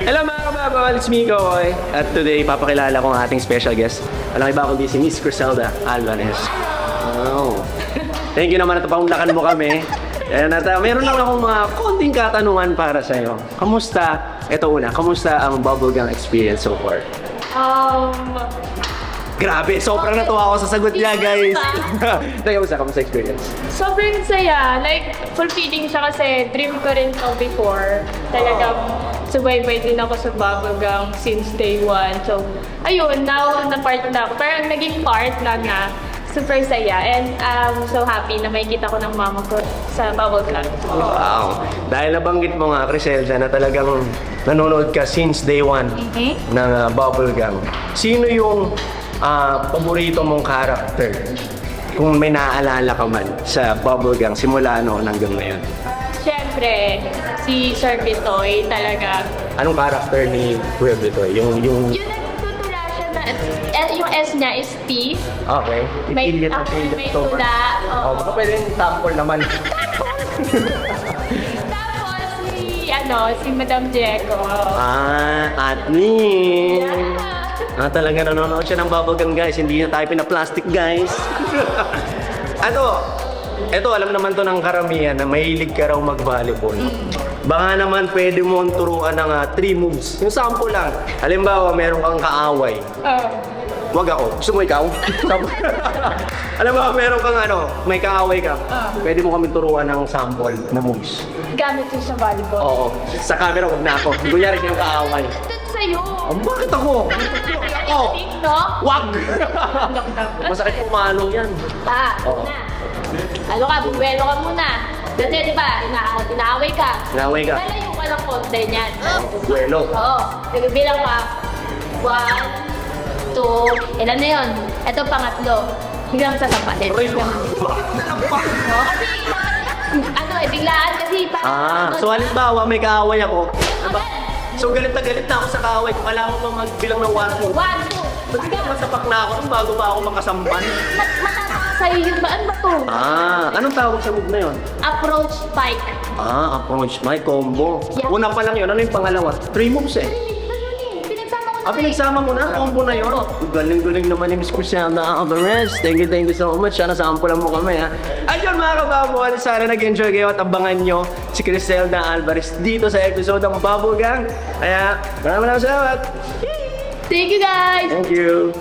Hello mga kababawal, it's me, Koy. At today, papakilala ko ang ating special guest. Walang iba kundi si Miss Criselda Alvarez. Oh. Thank you naman at paunlakan mo kami. Ayan, at meron lang akong mga konting katanungan para sa'yo. Kamusta? Ito una, kamusta ang bubblegum experience so far? Grabe, sobrang natuwa ako sa sagot niya, guys. Kamusta experience? Sobrang saya. Like, fulfilling siya kasi dream ko rin to before. Talagang subaybay din ako sa bubblegum since day one. So, ayun, now na-part na ako. Pero naging part lang na super saya. And I'm so happy na makikita ko ng mama ko sa bubblegum. Wow. Dahil nabanggit mo nga, Criselda, na talagang nanonood ka since day one ng bubblegum. Sino yung paborito mong character? Kung may naaalala ka man sa bubblegum, simula noon hanggang ngayon. Siyempre, si Sir Bitoy talaga. Anong character ni Kuya Bitoy? Yung Yung nagtutula siya na, yung S niya is T. Okay. May, Idiot na may so, tula. oh, baka pwede yung sample naman. Tapos si Madam Diego. Admin. Talaga nanonood siya ng bubblegum, guys. Hindi na tayo pinaplastic, guys. Ito, alam naman to ng karamihan na mahilig ka raw mag-volleyball. Baka naman pwede mo turuan ng 3 moves. Yung sample lang. Halimbawa, meron kang kaaway. Wag ako. Gusto mo ikaw? Alam mo, meron kang may kaaway ka. Pwede mo kami turuan ng sample na moves. Gamit yun sa volleyball. Oo. Sa camera, wag na ako. Kunyari kayong kaaway. Ito sa'yo. Bakit ako? Ako! No? Wag! Masakit pumalong yan. Oo. Na. Ano ka, buwelo ka muna. Kasi di ba, inaaway ka. Inaaway ka. Lalayo ka ng konti niyan. Buwelo. Oo. Nagbilang ka. 1, 2, ilan na yun? Ito pangatlo. Biglang sasapatin. Aray ko. Kasi, biglaan kasi. So halimbawa may kaaway ako. So galit na ako sa kaaway ko. Kailangan ko magbilang ng 1, 2. 1, 2. Ba't masapak na ako nung bago pa ako makasampan? Matatawa sa'yo yun ba? Ano ba to? Anong tawag sa move na yun? Approach spike. Approach my combo. Yeah. Una pa lang yun. Ano yung pangalawa? 3 moves eh. Pinagsama ko na Pinagsama mo na? Combo na yun? Galing-galing naman ni Miss Criselda Alvarez. Thank you so much. Sana sampulan mo kami, ha? Ayun mga kababuan, sana nag-enjoy kayo at abangan nyo si Criselda Alvarez dito sa episode ng Bubblegum. Kaya maraming salamat. Thank you guys! Thank you.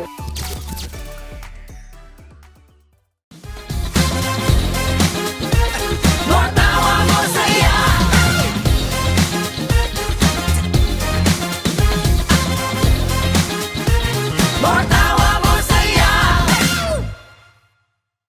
More